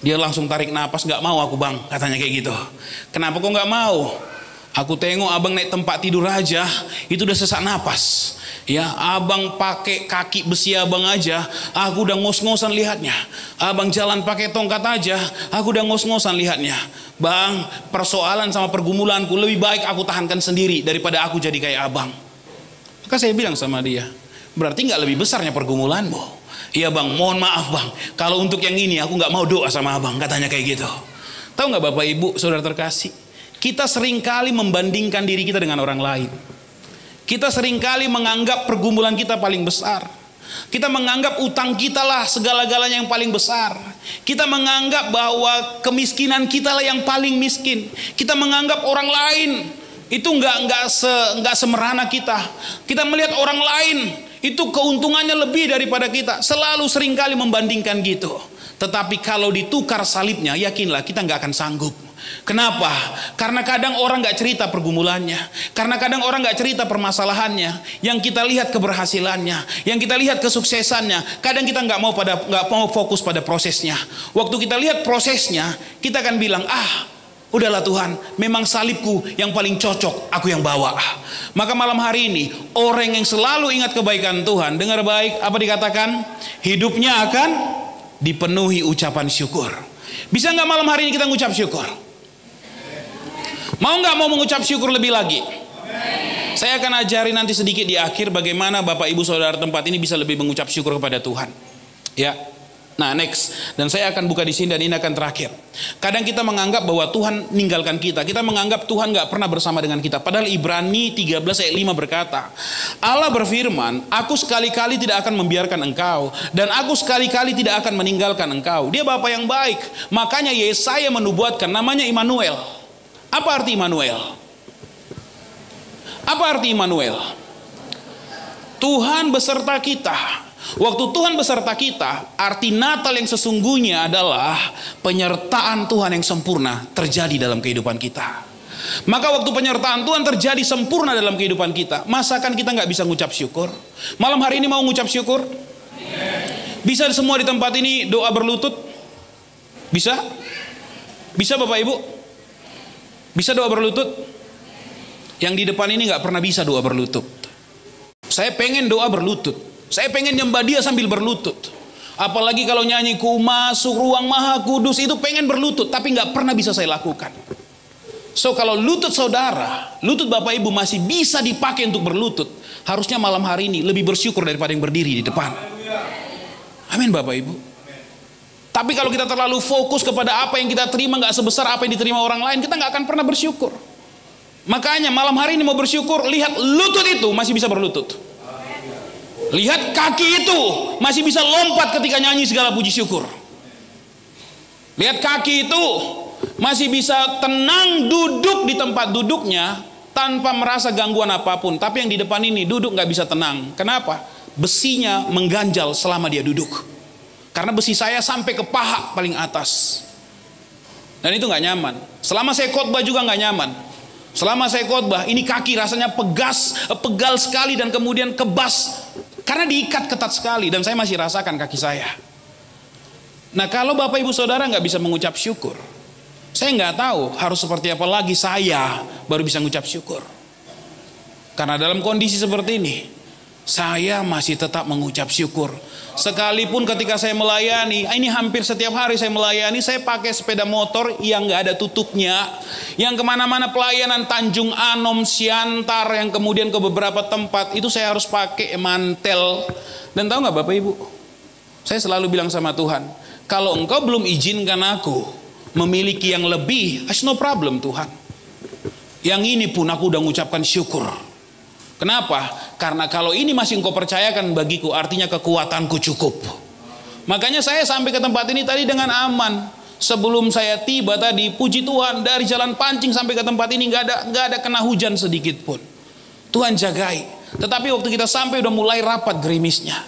Dia langsung tarik napas, gak mau aku bang, katanya kayak gitu. Kenapa kau gak mau? Aku tengok abang naik tempat tidur aja, itu udah sesak napas. Ya, abang pakai kaki besi abang aja, aku udah ngos-ngosan lihatnya. Abang jalan pakai tongkat aja, aku udah ngos-ngosan lihatnya. Bang, persoalan sama pergumulanku lebih baik aku tahankan sendiri daripada aku jadi kayak abang. Maka saya bilang sama dia, berarti nggak lebih besarnya pergumulanmu. Iya bang, mohon maaf bang, kalau untuk yang ini aku nggak mau doa sama abang, katanya kayak gitu. Tahu nggak bapak ibu, saudara terkasih, kita seringkali membandingkan diri kita dengan orang lain. Kita seringkali menganggap pergumulan kita paling besar. Kita menganggap utang kita lah segala-galanya yang paling besar. Kita menganggap bahwa kemiskinan kita lah yang paling miskin. Kita menganggap orang lain itu nggak semerana kita. Kita melihat orang lain itu keuntungannya lebih daripada kita. Selalu seringkali membandingkan gitu. Tetapi kalau ditukar salibnya, yakinlah kita nggak akan sanggup. Kenapa? Karena kadang orang gak cerita pergumulannya. Karena kadang orang gak cerita permasalahannya. Yang kita lihat keberhasilannya, yang kita lihat kesuksesannya. Kadang kita gak mau fokus pada prosesnya. Waktu kita lihat prosesnya, kita akan bilang, udahlah Tuhan, memang salibku yang paling cocok, aku yang bawa. Maka malam hari ini, orang yang selalu ingat kebaikan Tuhan, dengar baik apa dikatakan, hidupnya akan dipenuhi ucapan syukur. Bisa gak malam hari ini kita ngucap syukur? Mau nggak mau mengucap syukur lebih lagi? Saya akan ajari nanti sedikit di akhir bagaimana Bapak Ibu Saudara tempat ini bisa lebih mengucap syukur kepada Tuhan. Ya. Nah, next. Dan saya akan buka di sini dan ini akan terakhir. Kadang kita menganggap bahwa Tuhan meninggalkan kita. Kita menganggap Tuhan gak pernah bersama dengan kita. Padahal Ibrani 13 ayat 5 berkata, Allah berfirman, aku sekali-kali tidak akan membiarkan engkau, dan aku sekali-kali tidak akan meninggalkan engkau. Dia Bapa yang baik. Makanya Yesaya menubuatkan namanya Immanuel. Apa arti Immanuel? Apa arti Immanuel? Tuhan beserta kita. Waktu Tuhan beserta kita, arti Natal yang sesungguhnya adalah penyertaan Tuhan yang sempurna terjadi dalam kehidupan kita. Maka waktu penyertaan Tuhan terjadi sempurna dalam kehidupan kita, masakan kita nggak bisa ngucap syukur? Malam hari ini mau ngucap syukur? Bisa semua di tempat ini doa berlutut? Bisa? Bisa Bapak Ibu? Bisa doa berlutut? Yang di depan ini nggak pernah bisa doa berlutut. Saya pengen doa berlutut. Saya pengen nyembah dia sambil berlutut. Apalagi kalau nyanyi ku masuk ruang maha kudus, itu pengen berlutut, tapi nggak pernah bisa saya lakukan. So kalau lutut saudara, lutut Bapak Ibu masih bisa dipakai untuk berlutut, harusnya malam hari ini lebih bersyukur daripada yang berdiri di depan. Amin Bapak Ibu. Tapi kalau kita terlalu fokus kepada apa yang kita terima nggak sebesar apa yang diterima orang lain, kita nggak akan pernah bersyukur. Makanya malam hari ini mau bersyukur, lihat lutut itu masih bisa berlutut. Lihat kaki itu masih bisa lompat ketika nyanyi segala puji syukur. Lihat kaki itu masih bisa tenang duduk di tempat duduknya tanpa merasa gangguan apapun. Tapi yang di depan ini duduk nggak bisa tenang. Kenapa? Besinya mengganjal selama dia duduk. Karena besi saya sampai ke paha paling atas. Dan itu nggak nyaman. Selama saya khotbah juga nggak nyaman. Selama saya khotbah, ini kaki rasanya pegal sekali dan kemudian kebas. Karena diikat ketat sekali dan saya masih rasakan kaki saya. Nah kalau Bapak Ibu Saudara nggak bisa mengucap syukur, saya nggak tahu harus seperti apa lagi saya baru bisa mengucap syukur. Karena dalam kondisi seperti ini, saya masih tetap mengucap syukur. Sekalipun ketika saya melayani, ini hampir setiap hari saya melayani, saya pakai sepeda motor yang nggak ada tutupnya, yang kemana-mana pelayanan Tanjung Anom, Siantar, yang kemudian ke beberapa tempat, itu saya harus pakai mantel. Dan tahu nggak Bapak Ibu, saya selalu bilang sama Tuhan, kalau Engkau belum izinkan aku memiliki yang lebih, it's no problem Tuhan. Yang ini pun aku udah mengucapkan syukur. Kenapa? Karena kalau ini masih Engkau percayakan bagiku, artinya kekuatanku cukup. Makanya saya sampai ke tempat ini tadi dengan aman. Sebelum saya tiba tadi, puji Tuhan, dari jalan Pancing sampai ke tempat ini nggak ada kena hujan sedikit pun. Tuhan jagai. Tetapi waktu kita sampai udah mulai rapat gerimisnya.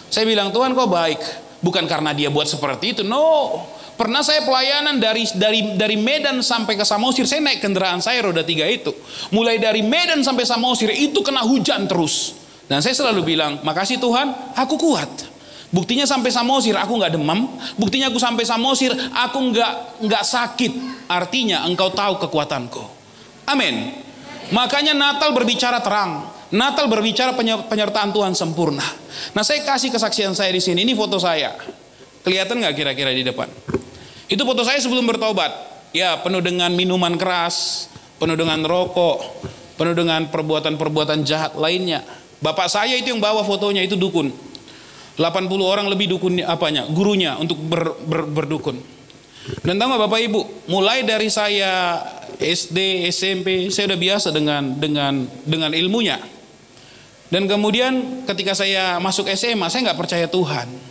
Saya bilang, Tuhan kau baik. Bukan karena dia buat seperti itu, no. Pernah saya pelayanan dari Medan sampai ke Samosir, saya naik kendaraan saya roda 3 itu. Mulai dari Medan sampai Samosir itu kena hujan terus. Dan saya selalu bilang, makasih Tuhan, aku kuat. Buktinya sampai Samosir aku nggak demam. Buktinya aku sampai Samosir aku nggak sakit. Artinya Engkau tahu kekuatanku. Amin. Makanya Natal berbicara terang. Natal berbicara penyertaan Tuhan sempurna. Nah saya kasih kesaksian saya di sini. Ini foto saya. Kelihatan nggak kira-kira di depan? Itu foto saya sebelum bertobat. Ya, penuh dengan minuman keras, penuh dengan rokok, penuh dengan perbuatan-perbuatan jahat lainnya. Bapak saya itu yang bawa fotonya, itu dukun. 80 orang lebih dukun gurunya untuk berdukun. Dan tahu nggak Bapak Ibu, mulai dari saya SD, SMP, saya udah biasa dengan ilmunya. Dan kemudian ketika saya masuk SMA, saya nggak percaya Tuhan.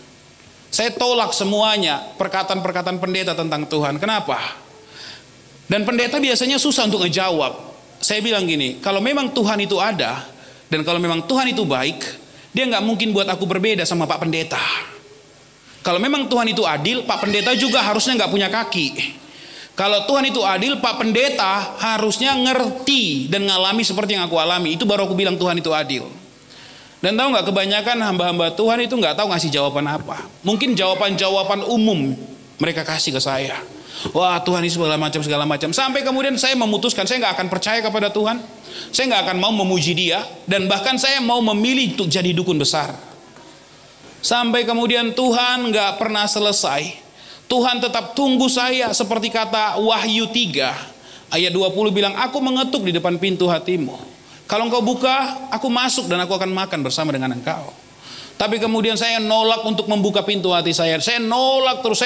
Saya tolak semuanya perkataan-perkataan pendeta tentang Tuhan. Kenapa? Dan pendeta biasanya susah untuk ngejawab. Saya bilang gini, kalau memang Tuhan itu ada, dan kalau memang Tuhan itu baik, dia nggak mungkin buat aku berbeda sama Pak Pendeta. Kalau memang Tuhan itu adil, Pak Pendeta juga harusnya nggak punya kaki. Kalau Tuhan itu adil, Pak Pendeta harusnya ngerti dan ngalami seperti yang aku alami. Itu baru aku bilang Tuhan itu adil. Dan tahu nggak, kebanyakan hamba-hamba Tuhan itu nggak tahu ngasih jawaban apa. Mungkin jawaban-jawaban umum mereka kasih ke saya. Wah Tuhan ini segala macam. Sampai kemudian saya memutuskan saya nggak akan percaya kepada Tuhan. Saya nggak akan mau memuji Dia, dan bahkan saya mau memilih untuk jadi dukun besar. Sampai kemudian Tuhan nggak pernah selesai. Tuhan tetap tunggu saya, seperti kata Wahyu 3 ayat 20 bilang, aku mengetuk di depan pintu hatimu. Kalau engkau buka, aku masuk dan aku akan makan bersama dengan engkau. Tapi kemudian saya nolak untuk membuka pintu hati saya. Saya nolak terus.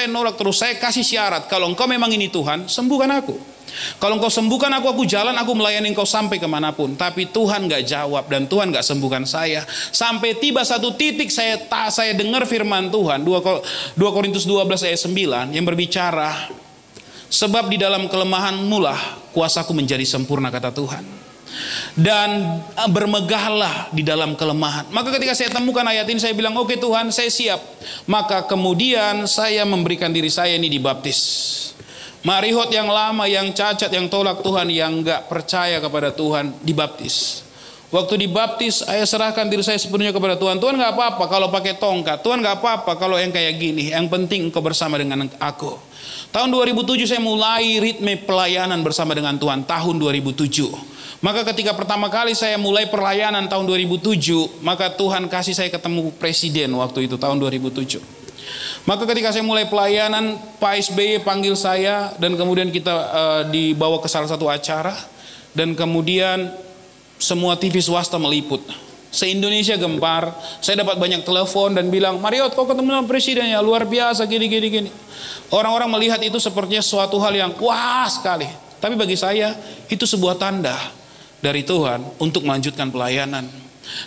Saya kasih syarat, kalau engkau memang ini Tuhan, sembuhkan aku. Kalau engkau sembuhkan aku jalan, aku melayani engkau sampai kemanapun. Tapi Tuhan gak jawab dan Tuhan gak sembuhkan saya. Sampai tiba satu titik saya dengar firman Tuhan, 2 Korintus 12 ayat 9 yang berbicara, sebab di dalam kelemahanmu lah kuasaku menjadi sempurna, kata Tuhan. Dan bermegahlah di dalam kelemahan. Maka ketika saya temukan ayat ini, saya bilang, oke Tuhan, saya siap. Maka kemudian saya memberikan diri saya ini dibaptis. Marihot yang lama, yang cacat, yang tolak Tuhan, yang gak percaya kepada Tuhan, dibaptis. Waktu dibaptis, saya serahkan diri saya sepenuhnya kepada Tuhan. Tuhan gak apa-apa kalau pakai tongkat, Tuhan gak apa-apa kalau yang kayak gini, yang penting engkau bersama dengan aku. Tahun 2007 saya mulai ritme pelayanan bersama dengan Tuhan, tahun 2007. Maka ketika pertama kali saya mulai pelayanan tahun 2007, maka Tuhan kasih saya ketemu presiden waktu itu, tahun 2007. Maka ketika saya mulai pelayanan, Pak SBY panggil saya, dan kemudian kita dibawa ke salah satu acara, dan kemudian semua TV swasta meliput. Se-Indonesia gempar. Saya dapat banyak telepon dan bilang, Mariot, kau ketemu dengan presiden ya, luar biasa, gini. Orang-orang melihat itu sepertinya suatu hal yang wah sekali. Tapi bagi saya itu sebuah tanda dari Tuhan untuk melanjutkan pelayanan.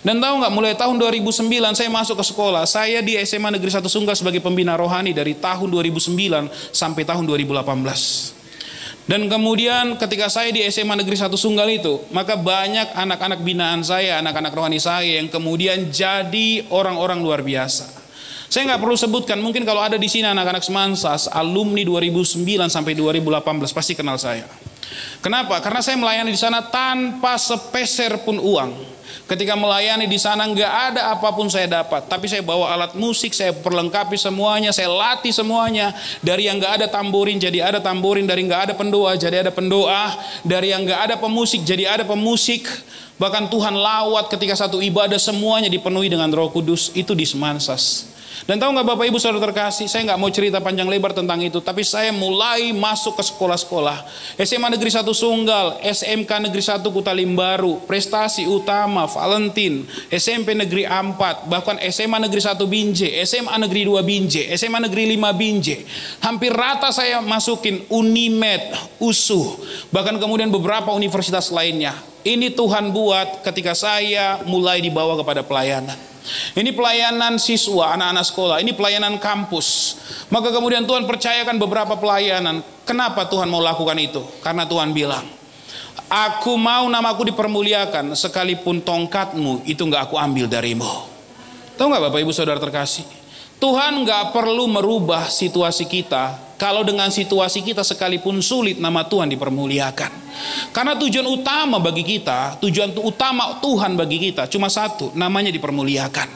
Dan tahu nggak, mulai tahun 2009 saya masuk ke sekolah. Saya di SMA Negeri 1 Sunggal sebagai pembina rohani dari tahun 2009 sampai tahun 2018. Dan kemudian ketika saya di SMA Negeri 1 Sunggal itu, maka banyak anak-anak binaan saya, anak-anak rohani saya yang kemudian jadi orang-orang luar biasa. Saya nggak perlu sebutkan, mungkin kalau ada di sini anak-anak Semansas, alumni 2009 sampai 2018 pasti kenal saya. Kenapa? Karena saya melayani di sana tanpa sepeser pun uang. Ketika melayani di sana nggak ada apapun saya dapat, tapi saya bawa alat musik, saya perlengkapi semuanya, saya latih semuanya. Dari yang nggak ada tamborin jadi ada tamborin, dari nggak ada pendoa jadi ada pendoa, dari yang nggak ada pemusik jadi ada pemusik. Bahkan Tuhan lawat ketika satu ibadah semuanya dipenuhi dengan Roh Kudus, itu di Semansas. Dan tahu nggak Bapak Ibu Saudara terkasih, saya nggak mau cerita panjang lebar tentang itu, tapi saya mulai masuk ke sekolah-sekolah. SMA Negeri 1 Sunggal, SMK Negeri 1 Kutalim Baru, Prestasi Utama, Valentin, SMP Negeri 4, bahkan SMA Negeri 1 Binjai, SMA Negeri 2 Binjai, SMA Negeri 5 Binjai. Hampir rata saya masukin Unimed, USU, bahkan kemudian beberapa universitas lainnya. Ini Tuhan buat ketika saya mulai dibawa kepada pelayanan. Ini pelayanan siswa, anak-anak sekolah, ini pelayanan kampus. Maka kemudian Tuhan percayakan beberapa pelayanan. Kenapa Tuhan mau lakukan itu? Karena Tuhan bilang, aku mau namaku dipermuliakan, sekalipun tongkatmu itu gak aku ambil darimu. Tahu gak Bapak Ibu Saudara terkasih? Tuhan gak perlu merubah situasi kita. Kalau dengan situasi kita sekalipun sulit, nama Tuhan dipermuliakan. Karena tujuan utama bagi kita, tujuan utama Tuhan bagi kita cuma satu, namanya dipermuliakan.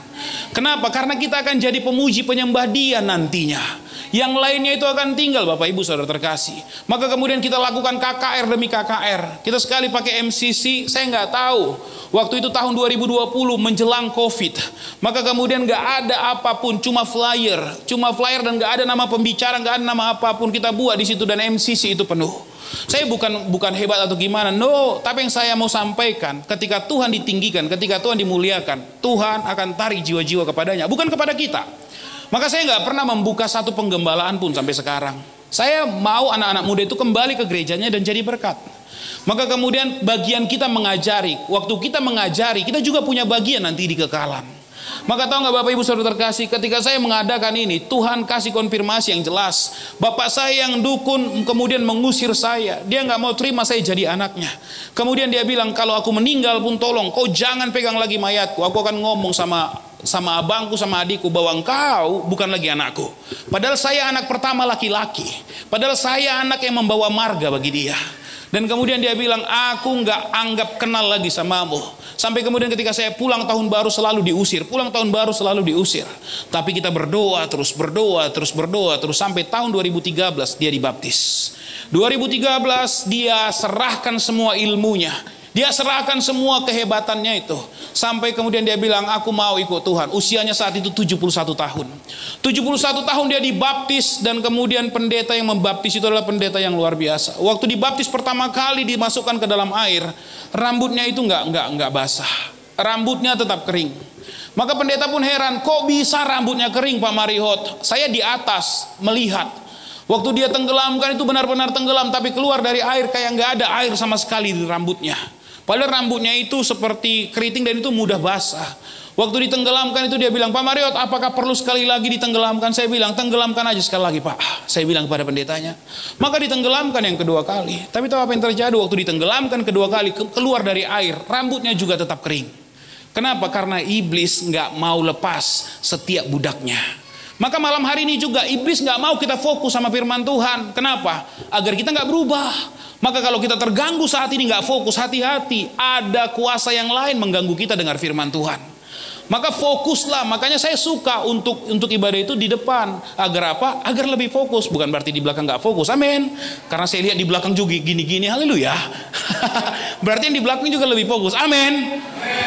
Kenapa? Karena kita akan jadi pemuji penyembah Dia nantinya. Yang lainnya itu akan tinggal Bapak Ibu Saudara terkasih. Maka kemudian kita lakukan KKR demi KKR. Kita sekali pakai MCC, saya nggak tahu. Waktu itu tahun 2020 menjelang COVID. Maka kemudian nggak ada apapun, cuma flyer dan nggak ada nama pembicara, nggak ada nama apapun kita buat di situ dan MCC itu penuh. Saya bukan hebat atau gimana, no. Tapi yang saya mau sampaikan, ketika Tuhan ditinggikan, ketika Tuhan dimuliakan, Tuhan akan tarik jiwa-jiwa kepadanya, bukan kepada kita. Maka saya nggak pernah membuka satu penggembalaan pun sampai sekarang. Saya mau anak-anak muda itu kembali ke gerejanya dan jadi berkat. Maka kemudian bagian kita mengajari. Waktu kita mengajari, kita juga punya bagian nanti di kekalan. Maka tahu nggak Bapak Ibu Saudara terkasih, ketika saya mengadakan ini, Tuhan kasih konfirmasi yang jelas. Bapak saya yang dukun kemudian mengusir saya. Dia nggak mau terima saya jadi anaknya. Kemudian dia bilang, kalau aku meninggal pun tolong, kau jangan pegang lagi mayatku. Aku akan ngomong sama abangku, sama adikku, bahwa engkau bukan lagi anakku. Padahal saya anak pertama laki-laki. Padahal saya anak yang membawa marga bagi dia. Dan kemudian dia bilang, aku nggak anggap kenal lagi samamu. Sampai kemudian ketika saya pulang tahun baru selalu diusir. Tapi kita berdoa terus sampai tahun 2013 dia dibaptis. 2013 dia serahkan semua ilmunya. Dia serahkan semua kehebatannya itu. Sampai kemudian dia bilang, aku mau ikut Tuhan. Usianya saat itu 71 tahun. 71 tahun dia dibaptis. Dan kemudian pendeta yang membaptis itu adalah pendeta yang luar biasa. Waktu dibaptis pertama kali dimasukkan ke dalam air, rambutnya itu enggak basah. Rambutnya tetap kering. Maka pendeta pun heran, kok bisa rambutnya kering Pak Marihot? Saya di atas melihat. Waktu dia tenggelamkan itu benar-benar tenggelam, tapi keluar dari air kayak nggak ada air sama sekali di rambutnya. Padahal rambutnya itu seperti keriting dan itu mudah basah. Waktu ditenggelamkan itu dia bilang, Pak Marihot, apakah perlu sekali lagi ditenggelamkan? Saya bilang, tenggelamkan aja sekali lagi Pak. Saya bilang kepada pendetanya. Maka ditenggelamkan yang kedua kali. Tapi tahu apa yang terjadi? Waktu ditenggelamkan kedua kali, keluar dari air, rambutnya juga tetap kering. Kenapa? Karena iblis nggak mau lepas setiap budaknya. Maka malam hari ini juga iblis nggak mau kita fokus sama firman Tuhan. Kenapa? Agar kita nggak berubah. Maka kalau kita terganggu saat ini nggak fokus, hati-hati. Ada kuasa yang lain mengganggu kita dengar firman Tuhan. Maka fokuslah. Makanya saya suka untuk ibadah itu di depan. Agar apa? Agar lebih fokus. Bukan berarti di belakang nggak fokus. Amin. Karena saya lihat di belakang juga gini-gini. Haleluya. Berarti yang di belakang juga lebih fokus. Amin.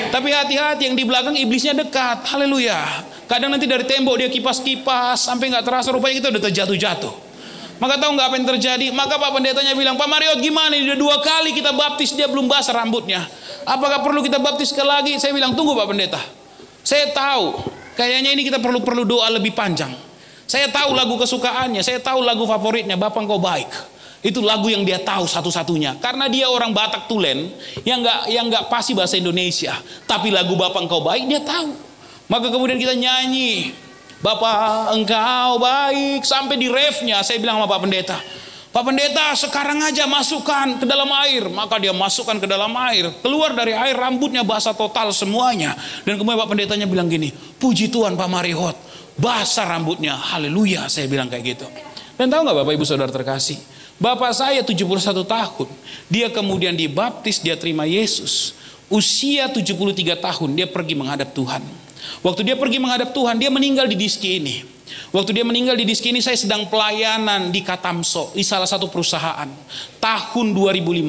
Tapi hati-hati, yang di belakang iblisnya dekat. Haleluya. Kadang nanti dari tembok dia kipas-kipas sampai nggak terasa rupanya kita udah terjatuh-jatuh. Maka tahu nggak apa yang terjadi? Maka Pak Pendetanya bilang, Pak Marihot gimana? Udah 2 kali kita baptis dia belum basah rambutnya. Apakah perlu kita baptis sekali lagi? Saya bilang, tunggu Pak Pendeta. Saya tahu, kayaknya ini kita perlu doa lebih panjang. Saya tahu lagu kesukaannya, saya tahu lagu favoritnya, Bapa Engkau Baik. Itu lagu yang dia tahu satu-satunya. Karena dia orang Batak Tulen yang nggak pasti bahasa Indonesia. Tapi lagu Bapa Engkau Baik dia tahu. Maka kemudian kita nyanyi, Bapa Engkau Baik, sampai di refnya. Saya bilang sama Pak Pendeta, Pak Pendeta sekarang aja masukkan ke dalam air. Maka dia masukkan ke dalam air. Keluar dari air rambutnya basah total semuanya. Dan kemudian Pak Pendetanya bilang gini, puji Tuhan Pak Marihot, basah rambutnya. Haleluya, saya bilang kayak gitu. Dan tahu gak Bapak Ibu Saudara terkasih, Bapak saya 71 tahun. Dia kemudian dibaptis, dia terima Yesus. Usia 73 tahun dia pergi menghadap Tuhan. Waktu dia pergi menghadap Tuhan, dia meninggal di Diski ini. Waktu dia meninggal di Diski ini, saya sedang pelayanan di Katamso, di salah satu perusahaan. Tahun 2015.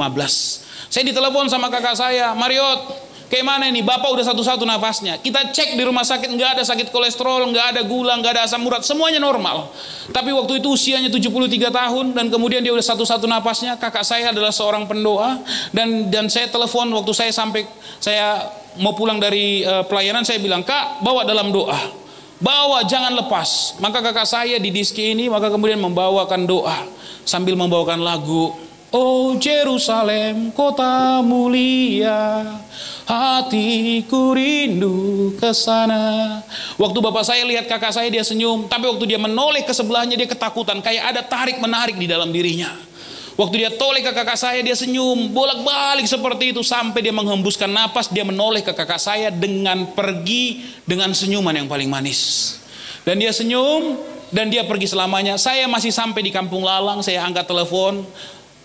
Saya ditelepon sama kakak saya, Marihot, kayak mana ini? Bapak udah satu-satu nafasnya. Kita cek di rumah sakit, nggak ada sakit kolesterol, nggak ada gula, nggak ada asam urat, semuanya normal. Tapi waktu itu usianya 73 tahun dan kemudian dia udah satu-satu nafasnya. Kakak saya adalah seorang pendoa dan saya telepon waktu saya mau pulang dari pelayanan, saya bilang, Kak, bawa dalam doa. Bawa, jangan lepas. Maka kakak saya di Diski ini maka kemudian membawakan doa sambil membawakan lagu, Oh Jerusalem kota mulia, hatiku rindu ke sana. Waktu bapak saya lihat kakak saya dia senyum, tapi waktu dia menoleh ke sebelahnya dia ketakutan, kayak ada tarik menarik di dalam dirinya. Waktu dia toleh ke kakak saya dia senyum, bolak-balik seperti itu sampai dia menghembuskan napas, dia menoleh ke kakak saya dengan pergi dengan senyuman yang paling manis. Dan dia senyum dan dia pergi selamanya. Saya masih sampai di Kampung Lalang, saya angkat telepon,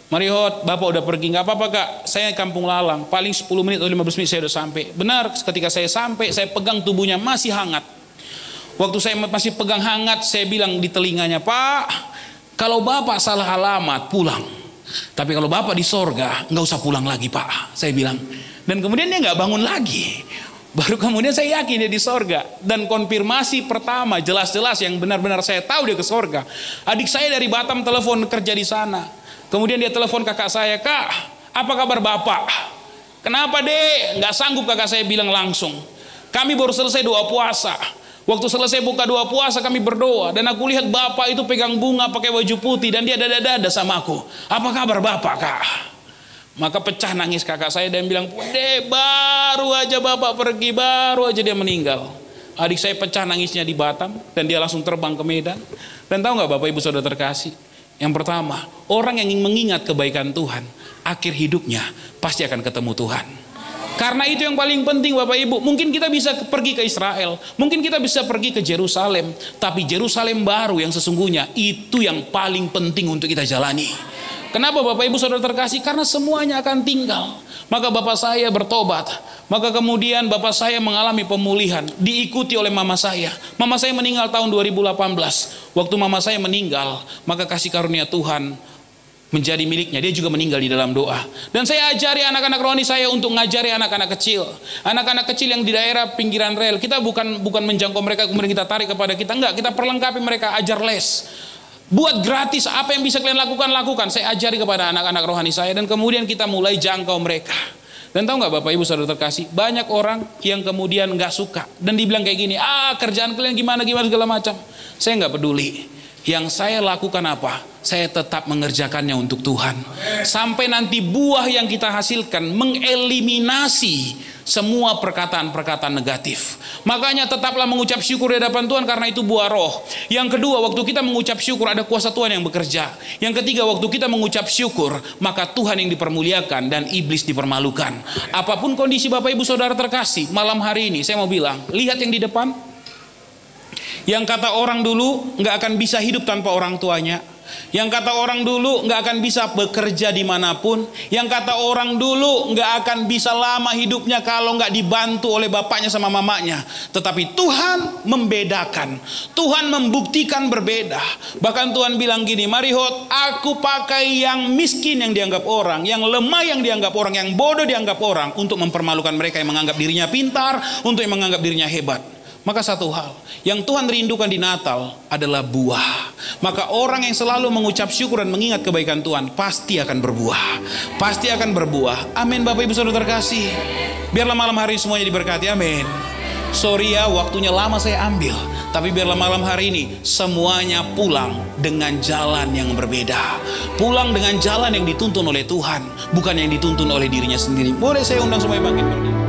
Marihot, Bapak udah pergi, nggak apa-apa Kak, saya Kampung Lalang, paling 10 menit atau 15 menit saya udah sampai. Benar, ketika saya sampai, saya pegang tubuhnya masih hangat. Waktu saya masih pegang hangat, saya bilang di telinganya, Pak, kalau Bapak salah alamat, pulang. Tapi kalau Bapak di sorga, nggak usah pulang lagi Pak, saya bilang. Dan kemudian dia nggak bangun lagi. Baru kemudian saya yakin dia di sorga. Dan konfirmasi pertama, jelas-jelas yang benar-benar saya tahu dia ke sorga. Adik saya dari Batam telepon kerja di sana. Kemudian dia telepon kakak saya, Kak, apa kabar Bapak? Kenapa dek? Nggak sanggup kakak saya bilang langsung. Kami baru selesai doa puasa. Waktu selesai buka doa puasa kami berdoa. Dan aku lihat Bapak itu pegang bunga pakai baju putih. Dan dia dada-dada sama aku. Apa kabar Bapak Kak? Maka pecah nangis kakak saya dan bilang, Dek, baru aja Bapak pergi, baru aja dia meninggal. Adik saya pecah nangisnya di Batam. Dan dia langsung terbang ke Medan. Dan tahu nggak Bapak Ibu Saudara terkasih? Yang pertama, orang yang ingin mengingat kebaikan Tuhan, akhir hidupnya pasti akan ketemu Tuhan. Karena itu yang paling penting Bapak Ibu. Mungkin kita bisa pergi ke Israel, mungkin kita bisa pergi ke Yerusalem, tapi Yerusalem baru yang sesungguhnya itu yang paling penting untuk kita jalani. Kenapa Bapak Ibu Saudara terkasih? Karena semuanya akan tinggal. Maka bapak saya bertobat. Maka kemudian bapak saya mengalami pemulihan, diikuti oleh mama saya. Mama saya meninggal tahun 2018. Waktu mama saya meninggal, maka kasih karunia Tuhan menjadi miliknya. Dia juga meninggal di dalam doa. Dan saya ajari anak-anak rohani saya untuk ngajari anak-anak kecil. Anak-anak kecil yang di daerah pinggiran rel. Kita bukan menjangkau mereka kemudian kita tarik kepada kita. Enggak, kita perlengkapi mereka, ajar les. Buat gratis, apa yang bisa kalian lakukan, lakukan. Saya ajari kepada anak-anak rohani saya dan kemudian kita mulai jangkau mereka. Dan tahu nggak Bapak Ibu Saudara terkasih, banyak orang yang kemudian nggak suka dan dibilang kayak gini, kerjaan kalian gimana segala macam. Saya nggak peduli. Yang saya lakukan apa? Saya tetap mengerjakannya untuk Tuhan. Sampai nanti buah yang kita hasilkan mengeliminasi semua perkataan-perkataan negatif. Makanya tetaplah mengucap syukur di hadapan Tuhan, karena itu buah roh. Yang kedua, waktu kita mengucap syukur ada kuasa Tuhan yang bekerja. Yang ketiga, waktu kita mengucap syukur, maka Tuhan yang dipermuliakan dan iblis dipermalukan. Apapun kondisi Bapak Ibu Saudara terkasih, malam hari ini saya mau bilang, lihat yang di depan. Yang kata orang dulu nggak akan bisa hidup tanpa orang tuanya. Yang kata orang dulu nggak akan bisa bekerja dimanapun. Yang kata orang dulu nggak akan bisa lama hidupnya kalau nggak dibantu oleh bapaknya sama mamanya. Tetapi Tuhan membedakan. Tuhan membuktikan berbeda. Bahkan Tuhan bilang gini, mari Hot, aku pakai yang miskin yang dianggap orang, yang lemah yang dianggap orang, yang bodoh dianggap orang, untuk mempermalukan mereka yang menganggap dirinya pintar, untuk yang menganggap dirinya hebat. Maka satu hal yang Tuhan rindukan di Natal adalah buah. Maka orang yang selalu mengucap syukur dan mengingat kebaikan Tuhan pasti akan berbuah. Pasti akan berbuah. Amin Bapak Ibu Saudara terkasih. Biarlah malam hari semuanya diberkati. Amin. Sorry ya, waktunya lama saya ambil. Tapi biarlah malam hari ini semuanya pulang dengan jalan yang berbeda. Pulang dengan jalan yang dituntun oleh Tuhan, bukan yang dituntun oleh dirinya sendiri. Boleh saya undang semuanya bangkit berdiri.